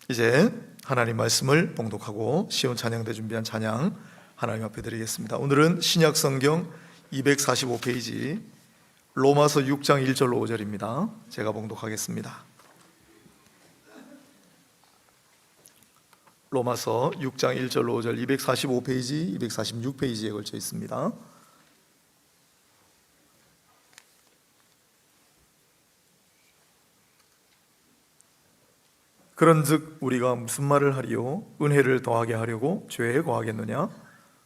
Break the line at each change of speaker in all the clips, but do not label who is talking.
이제 하나님 말씀을 봉독하고 시온 찬양대 준비한 찬양 하나님 앞에 드리겠습니다. 오늘은 신약 성경 245페이지 로마서 6장 1절로 5절입니다. 제가 봉독하겠습니다. 로마서 6장 1절로 5절 245페이지, 246페이지에 걸쳐 있습니다. 그런즉 우리가 무슨 말을 하리요? 은혜를 더하게 하려고 죄에 거하겠느냐?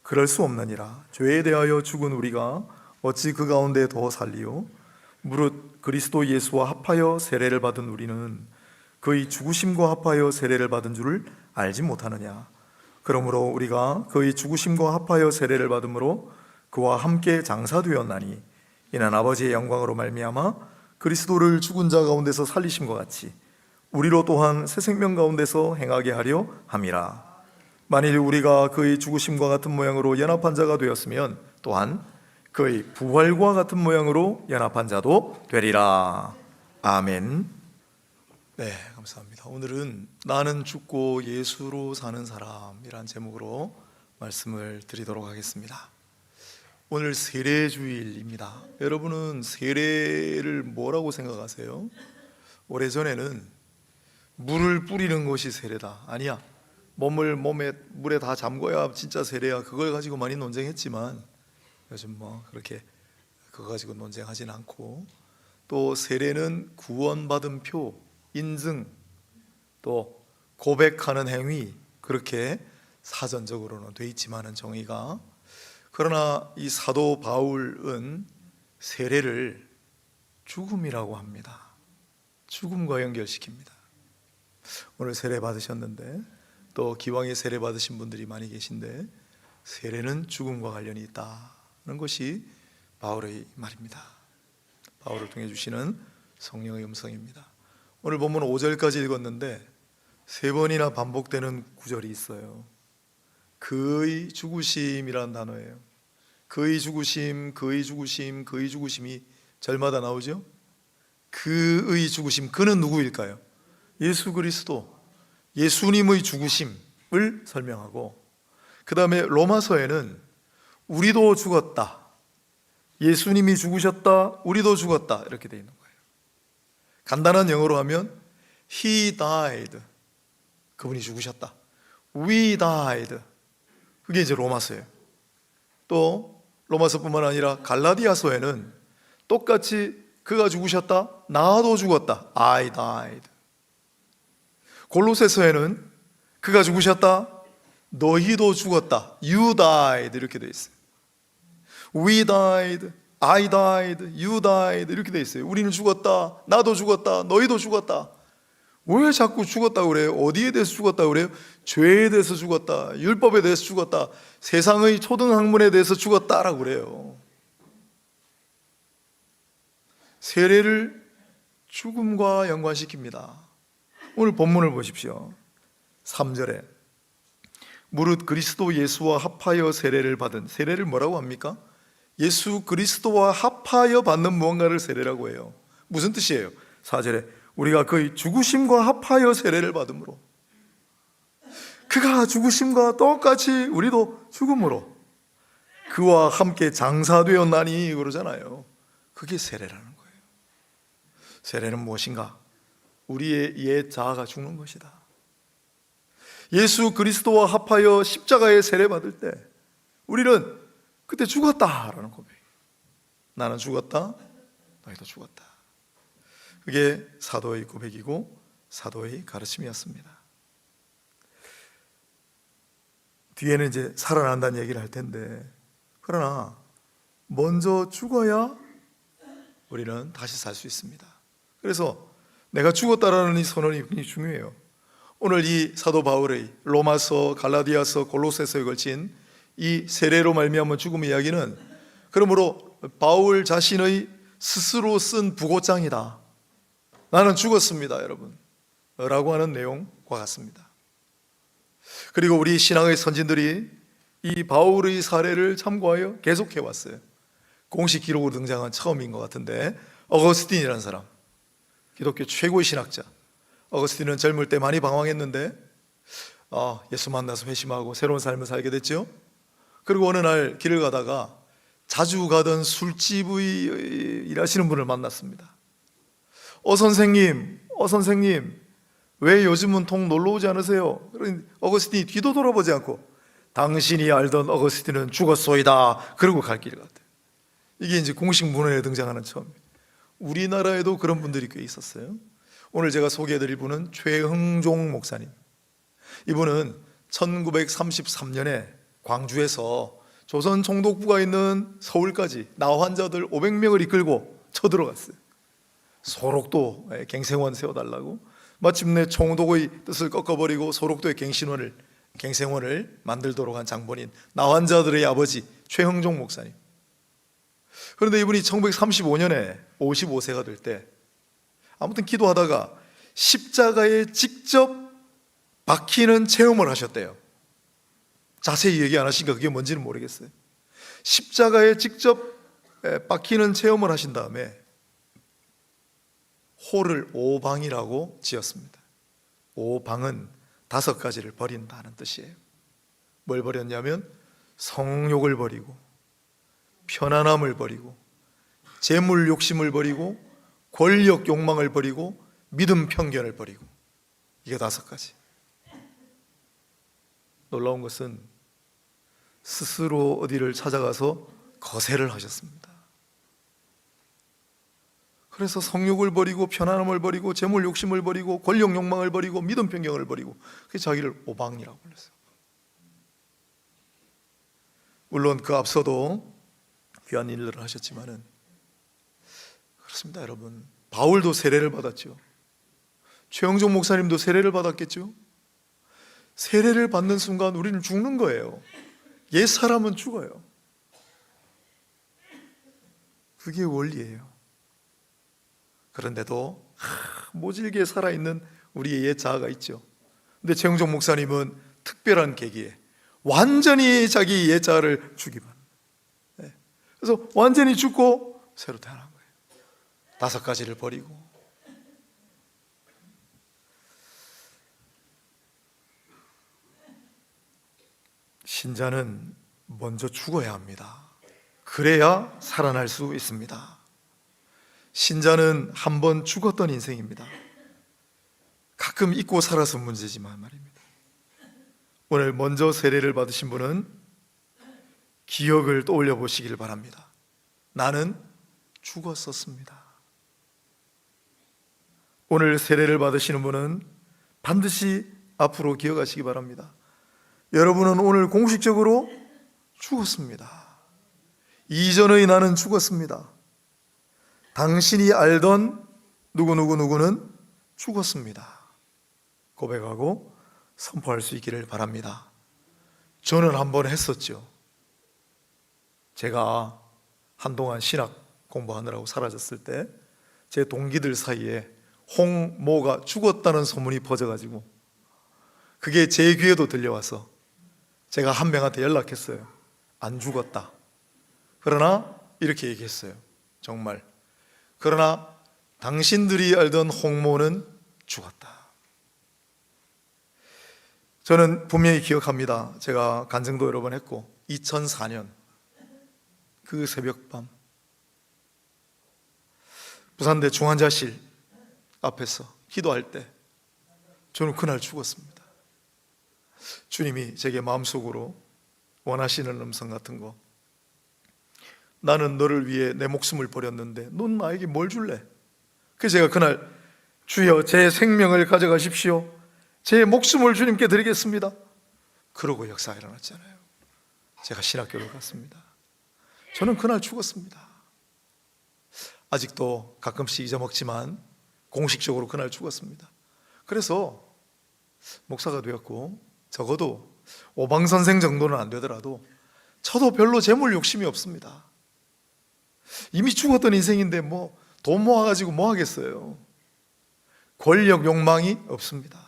그럴 수 없느니라. 죄에 대하여 죽은 우리가 어찌 그 가운데 더 살리요? 무릇 그리스도 예수와 합하여 세례를 받은 우리는 그의 죽으심과 합하여 세례를 받은 줄을 알지 못하느냐? 그러므로 우리가 그의 죽으심과 합하여 세례를 받음으로 그와 함께 장사되었나니 이는 아버지의 영광으로 말미암아 그리스도를 죽은 자 가운데서 살리심과 같이 우리로 또한 새 생명 가운데서 행하게 하려 함이라. 만일 우리가 그의 죽으심과 같은 모양으로 연합한 자가 되었으면 또한 그의 부활과 같은 모양으로 연합한 자도 되리라. 아멘. 네, 감사합니다. 오늘은 나는 죽고 예수로 사는 사람이란 제목으로 말씀을 드리도록 하겠습니다. 오늘 세례주일입니다. 여러분은 세례를 뭐라고 생각하세요? 오래전에는 물을 뿌리는 것이 세례다, 아니야, 몸에 물에 다 잠궈야 진짜 세례야, 그걸 가지고 많이 논쟁했지만 요즘 그렇게 그거 가지고 논쟁하진 않고, 또 세례는 구원받은 표, 인증, 또 고백하는 행위, 그렇게 사전적으로는 돼 있지만은 정의가, 그러나 이 사도 바울은 세례를 죽음이라고 합니다. 죽음과 연결시킵니다. 오늘 세례 받으셨는데, 또 기왕에 세례 받으신 분들이 많이 계신데, 세례는 죽음과 관련이 있다는 것이 바울의 말입니다. 바울을 통해 주시는 성령의 음성입니다. 오늘 본문 5절까지 읽었는데 3번이나 반복되는 구절이 있어요. 그의 죽으심이라는 단어예요. 그의 죽으심, 그의 죽으심, 그의 죽으심이 절마다 나오죠. 그의 죽으심, 그는 누구일까요? 예수 그리스도, 예수님의 죽으심을 설명하고, 그 다음에 로마서에는 우리도 죽었다, 예수님이 죽으셨다, 우리도 죽었다, 이렇게 되어 있는 거예요. 간단한 영어로 하면 He died, 그분이 죽으셨다. We died, 그게 이제 로마서예요. 또 로마서뿐만 아니라 갈라디아서에는 똑같이 그가 죽으셨다, 나도 죽었다, I died. 골로새서에는 그가 죽으셨다, 너희도 죽었다, You died, 이렇게 되어 있어요. We died, I died, You died, 이렇게 되어 있어요. 우리는 죽었다, 나도 죽었다, 너희도 죽었다. 왜 자꾸 죽었다고 그래요? 어디에 대해서 죽었다고 그래요? 죄에 대해서 죽었다, 율법에 대해서 죽었다, 세상의 초등학문에 대해서 죽었다라고 그래요. 세례를 죽음과 연관시킵니다. 오늘 본문을 보십시오. 3절에 무릇 그리스도 예수와 합하여 세례를 받은, 세례를 뭐라고 합니까? 예수 그리스도와 합하여 받는 무언가를 세례라고 해요. 무슨 뜻이에요? 4절에 우리가 그의 죽으심과 합하여 세례를 받음으로, 그가 죽으심과 똑같이 우리도 죽음으로 그와 함께 장사되었나니 그러잖아요. 그게 세례라는 거예요. 세례는 무엇인가? 우리의 옛 자아가 죽는 것이다. 예수 그리스도와 합하여 십자가에 세례 받을 때 우리는 그때 죽었다라는 고백이에요. 나는 죽었다, 너희도 죽었다. 그게 사도의 고백이고 사도의 가르침이었습니다. 뒤에는 이제 살아난다는 얘기를 할 텐데, 그러나 먼저 죽어야 우리는 다시 살 수 있습니다. 그래서 내가 죽었다라는 이 선언이 굉장히 중요해요. 오늘 이 사도 바울의 로마서, 갈라디아서, 골로새서에 걸친 이 세례로 말미암은 죽음 이야기는 그러므로 바울 자신의 스스로 쓴 부고장이다, 나는 죽었습니다 여러분 라고 하는 내용과 같습니다. 그리고 우리 신앙의 선진들이 이 바울의 사례를 참고하여 계속해 왔어요. 공식 기록으로 등장한 처음인 것 같은데, 어거스틴이라는 사람, 기독교 최고의 신학자 어거스틴은 젊을 때 많이 방황했는데 예수 만나서 회심하고 새로운 삶을 살게 됐죠. 그리고 어느 날 길을 가다가 자주 가던 술집의 일하시는 분을 만났습니다. 선생님, 왜 요즘은 통 놀러 오지 않으세요? 그러니 어거스틴이 뒤도 돌아보지 않고 당신이 알던 어거스틴은 죽었소이다, 그러고 갈 길을 갔대요. 이게 이제 공식 문헌에 등장하는 처음이에요. 우리나라에도 그런 분들이 꽤 있었어요. 오늘 제가 소개해드릴 분은 최흥종 목사님. 이분은 1933년에 광주에서 조선 총독부가 있는 서울까지 나환자들 500명을 이끌고 쳐들어갔어요. 소록도 갱생원 세워달라고. 마침내 총독의 뜻을 꺾어버리고 소록도에 갱생원을 만들도록 한 장본인 나환자들의 아버지 최흥종 목사님. 그런데 이분이 1935년에 55세가 될 때 아무튼 기도하다가 십자가에 직접 박히는 체험을 하셨대요. 자세히 얘기 안 하시니까 그게 뭔지는 모르겠어요. 십자가에 직접 박히는 체험을 하신 다음에 호를 오방이라고 지었습니다. 오방은 5가지를 버린다는 뜻이에요. 뭘 버렸냐면 성욕을 버리고, 편안함을 버리고, 재물 욕심을 버리고, 권력 욕망을 버리고, 믿음 편견을 버리고. 이게 5가지. 놀라운 것은 스스로 어디를 찾아가서 거세를 하셨습니다. 그래서 성욕을 버리고, 편안함을 버리고, 재물 욕심을 버리고, 권력 욕망을 버리고, 믿음 편견을 버리고, 그래서 자기를 오방이라고 불렀어요. 물론 그 앞서도 귀한 일들을 하셨지만은 그렇습니다. 여러분, 바울도 세례를 받았죠. 최영종 목사님도 세례를 받았겠죠. 세례를 받는 순간 우리는 죽는 거예요. 옛 사람은 죽어요. 그게 원리예요. 그런데도 모질게 살아있는 우리의 옛 자아가 있죠. 근데 최영종 목사님은 특별한 계기에 완전히 자기 옛 자아를 죽이면, 그래서 완전히 죽고 새로 태어난 거예요. 5가지를 버리고. 신자는 먼저 죽어야 합니다. 그래야 살아날 수 있습니다. 신자는 한 번 죽었던 인생입니다. 가끔 잊고 살아서 문제지만 말입니다. 오늘 먼저 세례를 받으신 분은 기억을 떠올려 보시길 바랍니다. 나는 죽었었습니다. 오늘 세례를 받으시는 분은 반드시 앞으로 기억하시기 바랍니다. 여러분은 오늘 공식적으로 죽었습니다. 이전의 나는 죽었습니다. 당신이 알던 누구는 죽었습니다. 고백하고 선포할 수 있기를 바랍니다. 저는 한번 했었죠. 제가 한동안 신학 공부하느라고 사라졌을 때 제 동기들 사이에 홍모가 죽었다는 소문이 퍼져가지고 그게 제 귀에도 들려와서 제가 한 명한테 연락했어요. 안 죽었다. 그러나 이렇게 얘기했어요. 정말. 그러나 당신들이 알던 홍모는 죽었다. 저는 분명히 기억합니다. 제가 간증도 여러 번 했고 2004년 그 새벽밤 부산대 중환자실 앞에서 기도할 때 저는 그날 죽었습니다. 주님이 제게 마음속으로 원하시는 음성 같은 거, 나는 너를 위해 내 목숨을 버렸는데 넌 나에게 뭘 줄래? 그래서 제가 그날 주여 제 생명을 가져가십시오, 제 목숨을 주님께 드리겠습니다. 그러고 역사가 일어났잖아요. 제가 신학교를 갔습니다. 저는 그날 죽었습니다. 아직도 가끔씩 잊어먹지만 공식적으로 그날 죽었습니다. 그래서 목사가 되었고 적어도 오방선생 정도는 안 되더라도 저도 별로 재물 욕심이 없습니다. 이미 죽었던 인생인데 뭐 돈 모아가지고 뭐 하겠어요. 권력 욕망이 없습니다.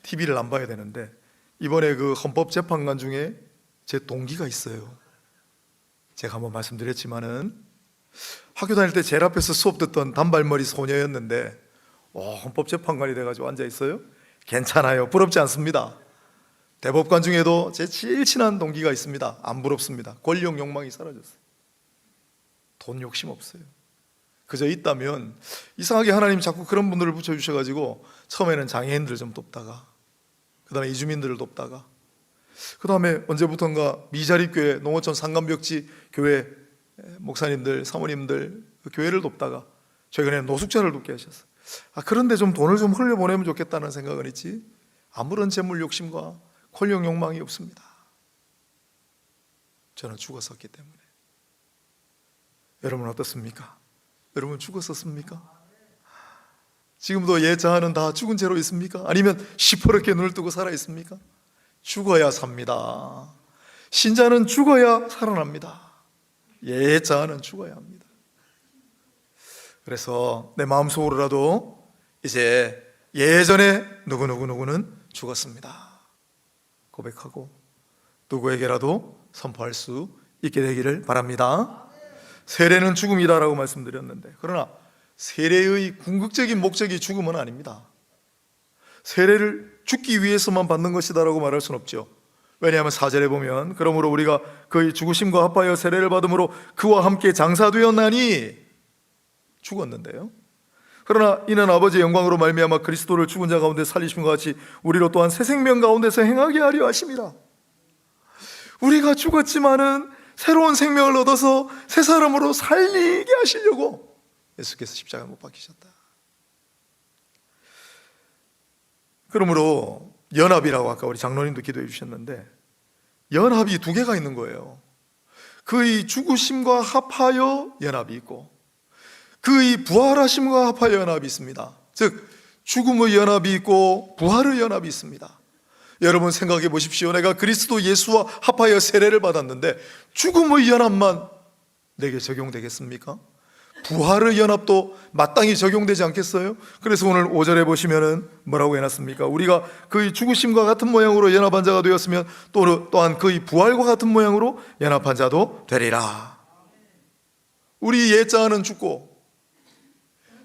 TV를 안 봐야 되는데 이번에 그 헌법재판관 중에 제 동기가 있어요. 제가 한번 말씀드렸지만은 학교 다닐 때 제일 앞에서 수업 듣던 단발머리 소녀였는데 헌법재판관이 돼가지고 앉아 있어요. 괜찮아요. 부럽지 않습니다. 대법관 중에도 제 제일 친한 동기가 있습니다. 안 부럽습니다. 권력 욕망이 사라졌어요. 돈 욕심 없어요. 그저 있다면, 이상하게 하나님 자꾸 그런 분들을 붙여주셔가지고 처음에는 장애인들을 좀 돕다가, 그 다음에 이주민들을 돕다가, 그 다음에 언제부턴가 미자립교회, 농어촌 상간벽지 교회 목사님들, 사모님들 그 교회를 돕다가 최근에 노숙자를 돕게 하셨어요. 그런데 좀 돈을 좀 흘려보내면 좋겠다는 생각은 있지 아무런 재물 욕심과 권력 욕망이 없습니다. 저는 죽었었기 때문에. 여러분 어떻습니까? 여러분 죽었었습니까? 지금도 예자는 다 죽은 채로 있습니까? 아니면 시퍼렇게 눈을 뜨고 살아 있습니까? 죽어야 삽니다. 신자는 죽어야 살아납니다. 예자는 죽어야 합니다. 그래서 내 마음속으로라도 이제 예전에 누구는 죽었습니다 고백하고 누구에게라도 선포할 수 있게 되기를 바랍니다. 세례는 죽음이다라고 말씀드렸는데, 그러나 세례의 궁극적인 목적이 죽음은 아닙니다. 세례를 죽기 위해서만 받는 것이다라고 말할 수는 없죠. 왜냐하면 4절에 보면 그러므로 우리가 그의 죽으심과 합하여 세례를 받음으로 그와 함께 장사되었나니 죽었는데요. 그러나 이는 아버지의 영광으로 말미암아 그리스도를 죽은 자 가운데 살리심과 같이 우리로 또한 새 생명 가운데서 행하게 하려 하심이라. 우리가 죽었지만은 새로운 생명을 얻어서 새 사람으로 살리게 하시려고 예수께서 십자가에 못 박히셨다. 그러므로 연합이라고 아까 우리 장로님도 기도해 주셨는데, 연합이 두 개가 있는 거예요. 그의 죽으심과 합하여 연합이 있고 그의 부활하심과 합하여 연합이 있습니다. 즉 죽음의 연합이 있고 부활의 연합이 있습니다. 여러분 생각해 보십시오. 내가 그리스도 예수와 합하여 세례를 받았는데 죽음의 연합만 내게 적용되겠습니까? 부활의 연합도 마땅히 적용되지 않겠어요? 그래서 오늘 5절에 보시면은 뭐라고 해놨습니까? 우리가 그의 죽으심과 같은 모양으로 연합한 자가 되었으면 또한 그의 부활과 같은 모양으로 연합한 자도 되리라. 우리 옛자는 죽고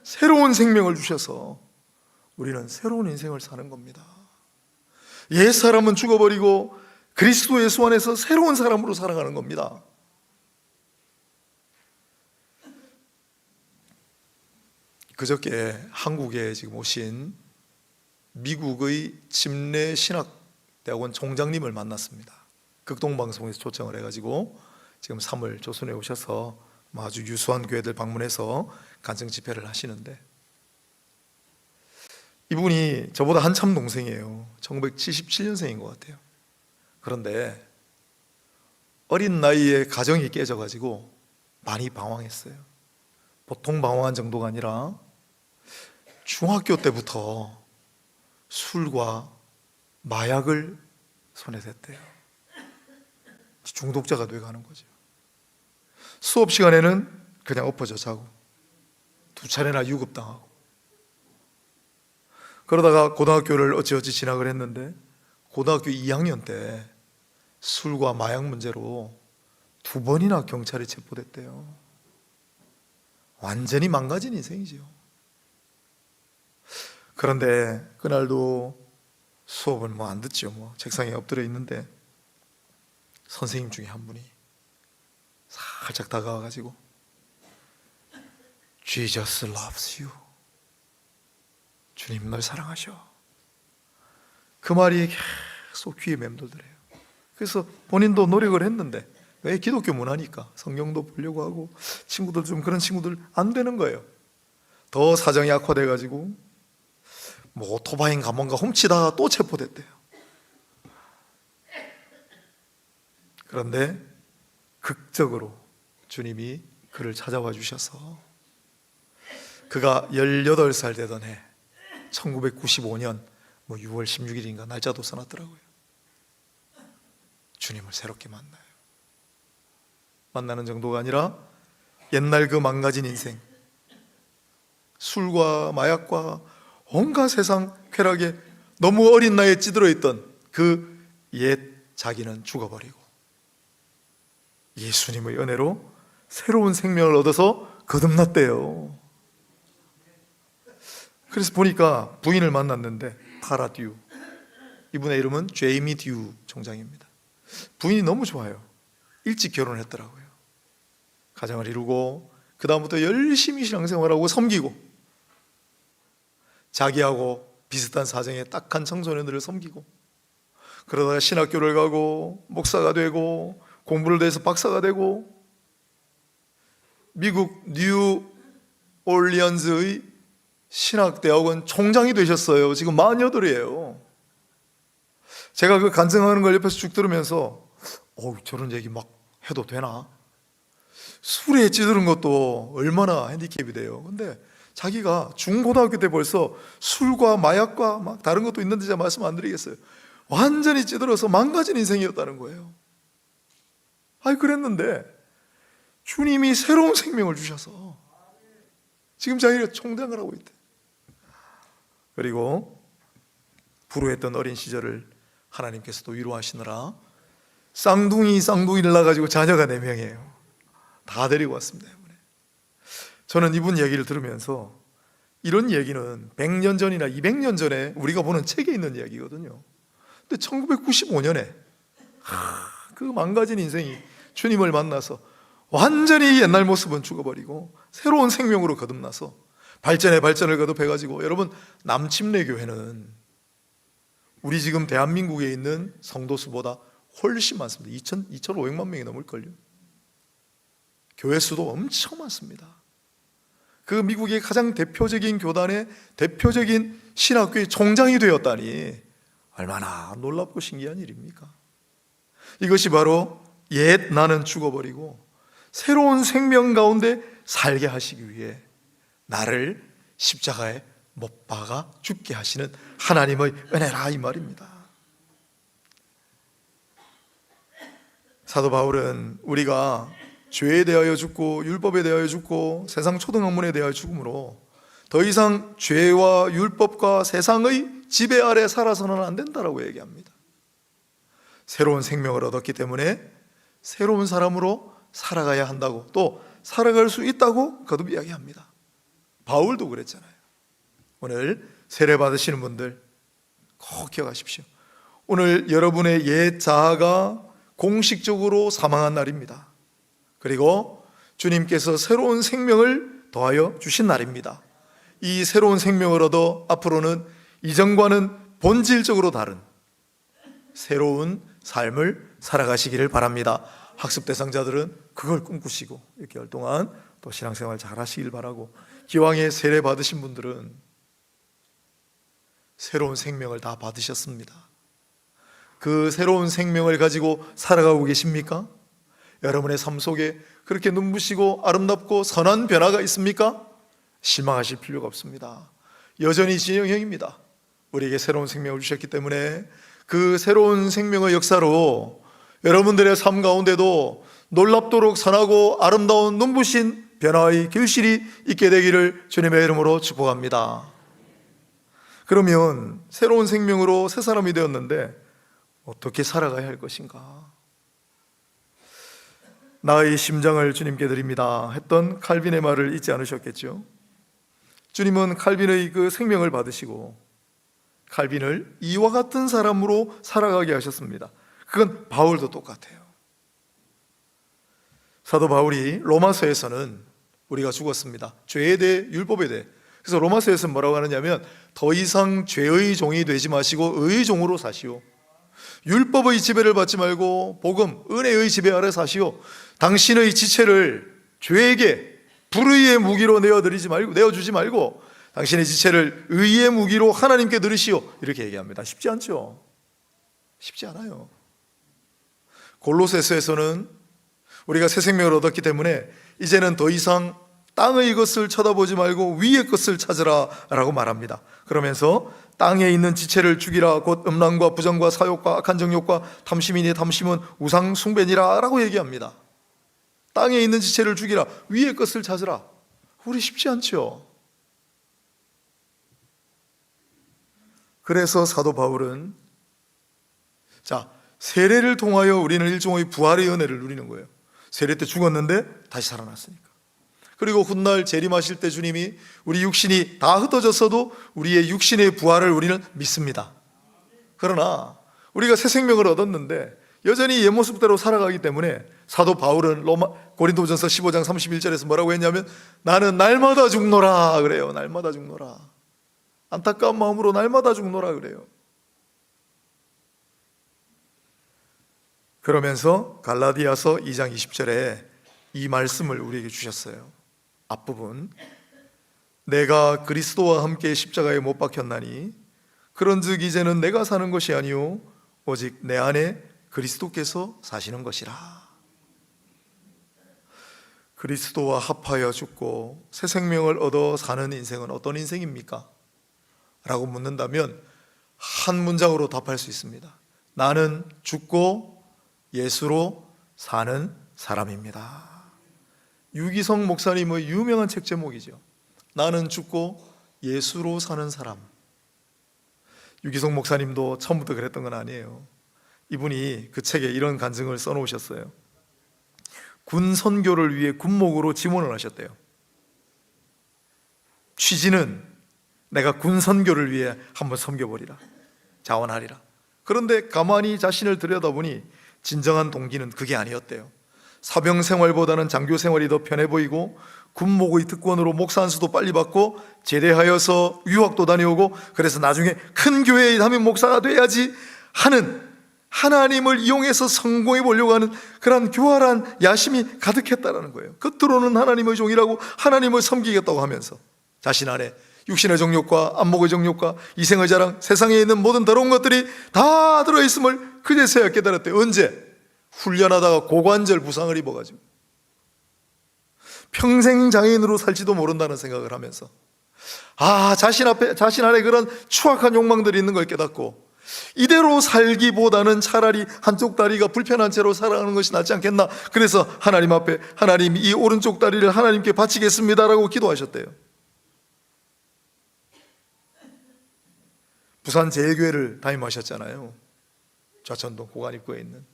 새로운 생명을 주셔서 우리는 새로운 인생을 사는 겁니다. 옛 사람은 죽어버리고 그리스도 예수 안에서 새로운 사람으로 살아가는 겁니다. 그저께 한국에 지금 오신 미국의 침례 신학대학원 총장님을 만났습니다. 극동방송에서 초청을 해가지고 지금 3월 조선에 오셔서 아주 유수한 교회들 방문해서 간증 집회를 하시는데, 이분이 저보다 한참 동생이에요. 1977년생인 것 같아요. 그런데 어린 나이에 가정이 깨져가지고 많이 방황했어요. 보통 방황한 정도가 아니라 중학교 때부터 술과 마약을 손에 댔대요. 중독자가 돼가는 거죠. 수업 시간에는 그냥 엎어져 자고 2차례나 유급당하고, 그러다가 고등학교를 어찌어찌 진학을 했는데 고등학교 2학년 때 술과 마약 문제로 2번이나 경찰에 체포됐대요. 완전히 망가진 인생이죠. 그런데 그날도 수업은 안 듣죠. 책상에 엎드려 있는데 선생님 중에 한 분이 살짝 다가와가지고 Jesus loves you. 주님 널 사랑하셔. 그 말이 계속 귀에 맴돌더래요. 그래서 본인도 노력을 했는데, 왜 기독교 문화니까 성경도 보려고 하고 친구들 좀 그런 친구들 안 되는 거예요. 더 사정이 악화돼가지고 오토바이인가 뭔가 훔치다가 또 체포됐대요. 그런데 극적으로 주님이 그를 찾아와 주셔서 그가 18살 되던 해 1995년 6월 16일인가 날짜도 써놨더라고요. 주님을 새롭게 만나요. 만나는 정도가 아니라 옛날 그 망가진 인생, 술과 마약과 온갖 세상 쾌락에 너무 어린 나이에 찌들어 있던 그 옛 자기는 죽어버리고 예수님의 은혜로 새로운 생명을 얻어서 거듭났대요. 그래서 보니까 부인을 만났는데 타라 듀, 이분의 이름은 제이미 듀 총장입니다. 부인이 너무 좋아요. 일찍 결혼했더라고요. 가정을 이루고 그 다음부터 열심히 신앙생활하고 섬기고, 자기하고 비슷한 사정의 딱한 청소년들을 섬기고, 그러다가 신학교를 가고 목사가 되고 공부를 해서 박사가 되고 미국 뉴 올리언즈의 신학대학원 총장이 되셨어요. 지금 48이에요. 제가 그 간증하는 걸 옆에서 쭉 들으면서 저런 얘기 막 해도 되나? 술에 찌드는 것도 얼마나 핸디캡이 돼요. 근데 자기가 중고등학교 때 벌써 술과 마약과 막 다른 것도 있는데 제가 말씀 안 드리겠어요. 완전히 찌들어서 망가진 인생이었다는 거예요. 그랬는데 주님이 새로운 생명을 주셔서 지금 자기가 총장을 하고 있대. 그리고 불우했던 어린 시절을 하나님께서도 위로하시느라 쌍둥이를 낳아가지고 자녀가 4명이에요. 다 데리고 왔습니다. 이번에. 저는 이분 얘기를 들으면서 이런 얘기는 100년 전이나 200년 전에 우리가 보는 책에 있는 이야기거든요. 근데 1995년에 그 망가진 인생이 주님을 만나서 완전히 옛날 모습은 죽어버리고 새로운 생명으로 거듭나서 발전을 거듭해가지고, 여러분, 남침례교회는 우리 지금 대한민국에 있는 성도 수보다 훨씬 많습니다. 2,500만 명이 넘을걸요. 교회 수도 엄청 많습니다. 그 미국의 가장 대표적인 교단의 대표적인 신학교의 총장이 되었다니 얼마나 놀랍고 신기한 일입니까? 이것이 바로 옛 나는 죽어버리고 새로운 생명 가운데 살게 하시기 위해 나를 십자가에 못 박아 죽게 하시는 하나님의 은혜라, 이 말입니다. 사도 바울은 우리가 죄에 대하여 죽고 율법에 대하여 죽고 세상 초등학문에 대하여 죽음으로 더 이상 죄와 율법과 세상의 지배 아래 살아서는 안 된다라고 얘기합니다. 새로운 생명을 얻었기 때문에 새로운 사람으로 살아가야 한다고, 또 살아갈 수 있다고 거듭 이야기합니다. 바울도 그랬잖아요. 오늘 세례 받으시는 분들 꼭 기억하십시오. 오늘 여러분의 옛 자아가 공식적으로 사망한 날입니다. 그리고 주님께서 새로운 생명을 더하여 주신 날입니다. 이 새로운 생명을 얻어 앞으로는 이전과는 본질적으로 다른 새로운 삶을 살아가시기를 바랍니다. 학습 대상자들은 그걸 꿈꾸시고 6개월 동안 또 신앙생활 잘 하시길 바라고, 기왕에 세례 받으신 분들은 새로운 생명을 다 받으셨습니다. 그 새로운 생명을 가지고 살아가고 계십니까? 여러분의 삶 속에 그렇게 눈부시고 아름답고 선한 변화가 있습니까? 실망하실 필요가 없습니다. 여전히 진영형입니다. 우리에게 새로운 생명을 주셨기 때문에 그 새로운 생명의 역사로 여러분들의 삶 가운데도 놀랍도록 선하고 아름다운 눈부신 변화의 결실이 있게 되기를 주님의 이름으로 축복합니다. 그러면 새로운 생명으로 새 사람이 되었는데 어떻게 살아가야 할 것인가? 나의 심장을 주님께 드립니다 했던 칼빈의 말을 잊지 않으셨겠죠? 주님은 칼빈의 그 생명을 받으시고 칼빈을 이와 같은 사람으로 살아가게 하셨습니다. 그건 바울도 똑같아요. 사도 바울이 로마서에서는 우리가 죽었습니다. 죄에 대해, 율법에 대해. 그래서 로마서에서는 뭐라고 하느냐면 더 이상 죄의 종이 되지 마시고 의의 종으로 사시오. 율법의 지배를 받지 말고 복음, 은혜의 지배 아래 사시오. 당신의 지체를 죄에게 불의의 무기로 내어주지 말고 당신의 지체를 의의 무기로 하나님께 드리시오. 이렇게 얘기합니다. 쉽지 않죠? 쉽지 않아요. 골로새서에서는 우리가 새 생명을 얻었기 때문에 이제는 더 이상 땅의 것을 쳐다보지 말고 위의 것을 찾으라 라고 말합니다. 그러면서 땅에 있는 지체를 죽이라, 곧 음란과 부정과 사욕과 악한 정욕과 탐심이니 탐심은 우상 숭배니라 라고 얘기합니다. 땅에 있는 지체를 죽이라, 위의 것을 찾으라. 우리 쉽지 않죠? 그래서 사도 바울은 세례를 통하여 우리는 일종의 부활의 은혜를 누리는 거예요. 세례 때 죽었는데 다시 살아났으니까. 그리고 훗날 재림하실 때 주님이 우리 육신이 다 흩어졌어도 우리의 육신의 부활을 우리는 믿습니다. 그러나 우리가 새 생명을 얻었는데 여전히 옛 모습대로 살아가기 때문에 사도 바울은 고린도전서 15장 31절에서 뭐라고 했냐면 나는 날마다 죽노라 그래요. 날마다 죽노라. 안타까운 마음으로 날마다 죽노라 그래요. 그러면서 갈라디아서 2장 20절에 이 말씀을 우리에게 주셨어요. 앞부분, 내가 그리스도와 함께 십자가에 못 박혔나니 그런즉 이제는 내가 사는 것이 아니요 오직 내 안에 그리스도께서 사시는 것이라. 그리스도와 합하여 죽고 새 생명을 얻어 사는 인생은 어떤 인생입니까? 라고 묻는다면 한 문장으로 답할 수 있습니다. 나는 죽고 예수로 사는 사람입니다. 유기성 목사님의 유명한 책 제목이죠. 나는 죽고 예수로 사는 사람. 유기성 목사님도 처음부터 그랬던 건 아니에요. 이분이 그 책에 이런 간증을 써놓으셨어요. 군 선교를 위해 군목으로 지원을 하셨대요. 취지는 내가 군 선교를 위해 한번 섬겨보리라, 자원하리라. 그런데 가만히 자신을 들여다보니 진정한 동기는 그게 아니었대요. 사병 생활보다는 장교 생활이 더 편해 보이고 군목의 특권으로 목사 안수도 빨리 받고 제대하여서 유학도 다녀오고 그래서 나중에 큰 교회에 담임 목사가 돼야지 하는, 하나님을 이용해서 성공해 보려고 하는 그런 교활한 야심이 가득했다는 거예요. 겉으로는 하나님의 종이라고 하나님을 섬기겠다고 하면서 자신 안에 육신의 정욕과 안목의 정욕과 이생의 자랑, 세상에 있는 모든 더러운 것들이 다 들어있음을 그제서야 깨달았대요. 언제? 훈련하다가 고관절 부상을 입어가지고 평생 장애인으로 살지도 모른다는 생각을 하면서 자신 안에 그런 추악한 욕망들이 있는 걸 깨닫고 이대로 살기보다는 차라리 한쪽 다리가 불편한 채로 살아가는 것이 낫지 않겠나. 그래서 하나님 앞에 하나님 이 오른쪽 다리를 하나님께 바치겠습니다라고 기도하셨대요. 부산제일교회를 담임하셨잖아요. 좌천동 고관입구에 있는.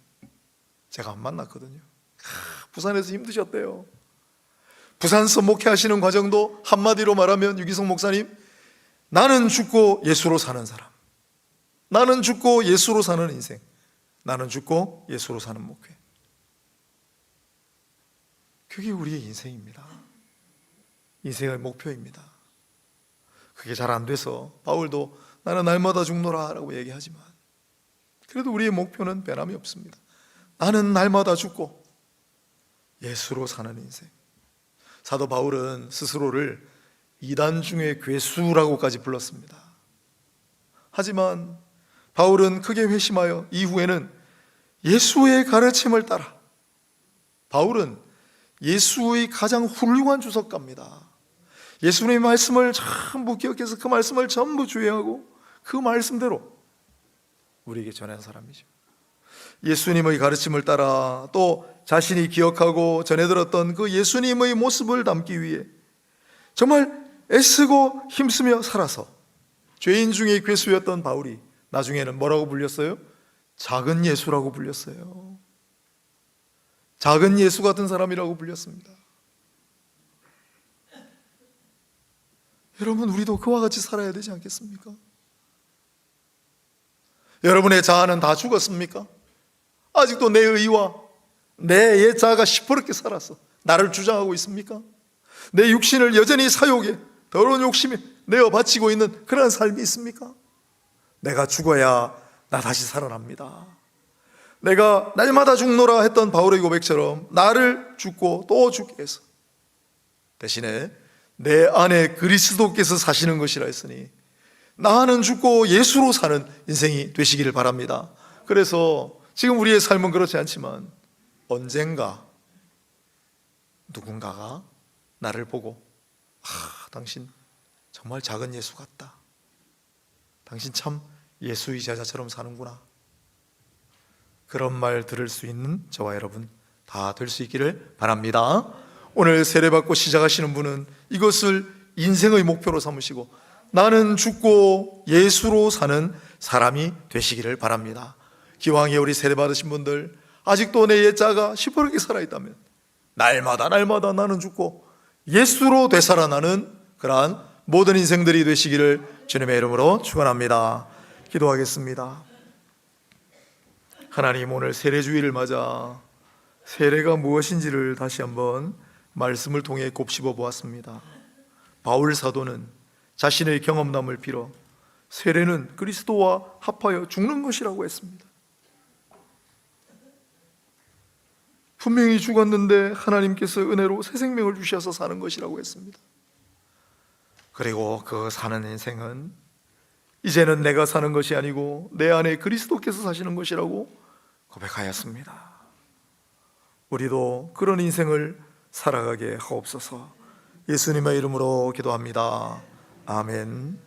제가 안 만났거든요. 부산에서 힘드셨대요. 부산서 목회하시는 과정도 한마디로 말하면 유기성 목사님, 나는 죽고 예수로 사는 사람, 나는 죽고 예수로 사는 인생, 나는 죽고 예수로 사는 목회. 그게 우리의 인생입니다. 인생의 목표입니다. 그게 잘 안 돼서 바울도 나는 날마다 죽노라 라고 얘기하지만 그래도 우리의 목표는 변함이 없습니다. 나는 날마다 죽고 예수로 사는 인생. 사도 바울은 스스로를 이단 중의 괴수라고까지 불렀습니다. 하지만 바울은 크게 회심하여 이후에는 예수의 가르침을 따라, 바울은 예수의 가장 훌륭한 주석가입니다. 예수님의 말씀을 전부 기억해서 그 말씀을 전부 주의하고 그 말씀대로 우리에게 전한 사람이죠. 예수님의 가르침을 따라 또 자신이 기억하고 전해 들었던 그 예수님의 모습을 담기 위해 정말 애쓰고 힘쓰며 살아서 죄인 중에 괴수였던 바울이 나중에는 뭐라고 불렸어요? 작은 예수라고 불렸어요. 작은 예수 같은 사람이라고 불렸습니다. 여러분, 우리도 그와 같이 살아야 되지 않겠습니까? 여러분의 자아는 다 죽었습니까? 아직도 내 의와 내 옛 자아가 시퍼렇게 살아서 나를 주장하고 있습니까? 내 육신을 여전히 사욕에 더러운 욕심에 내어 바치고 있는 그런 삶이 있습니까? 내가 죽어야 나 다시 살아납니다. 내가 날마다 죽노라 했던 바울의 고백처럼 나를 죽고 또 죽게 해서 대신에 내 안에 그리스도께서 사시는 것이라 했으니 나는 죽고 예수로 사는 인생이 되시기를 바랍니다. 그래서 지금 우리의 삶은 그렇지 않지만 언젠가 누군가가 나를 보고 당신 정말 작은 예수 같다, 당신 참 예수의 제자처럼 사는구나, 그런 말 들을 수 있는 저와 여러분 다 될 수 있기를 바랍니다. 오늘 세례받고 시작하시는 분은 이것을 인생의 목표로 삼으시고 나는 죽고 예수로 사는 사람이 되시기를 바랍니다. 기왕에 우리 세례받으신 분들 아직도 내 옛자가 시퍼렇게 살아있다면 날마다 나는 죽고 예수로 되살아나는 그러한 모든 인생들이 되시기를 주님의 이름으로 축원합니다. 기도하겠습니다. 하나님, 오늘 세례주일을 맞아 세례가 무엇인지를 다시 한번 말씀을 통해 곱씹어 보았습니다. 바울 사도는 자신의 경험담을 빌어 세례는 그리스도와 합하여 죽는 것이라고 했습니다. 분명히 죽었는데 하나님께서 은혜로 새 생명을 주셔서 사는 것이라고 했습니다. 그리고 그 사는 인생은 이제는 내가 사는 것이 아니고 내 안에 그리스도께서 사시는 것이라고 고백하였습니다. 우리도 그런 인생을 살아가게 하옵소서. 예수님의 이름으로 기도합니다. 아멘.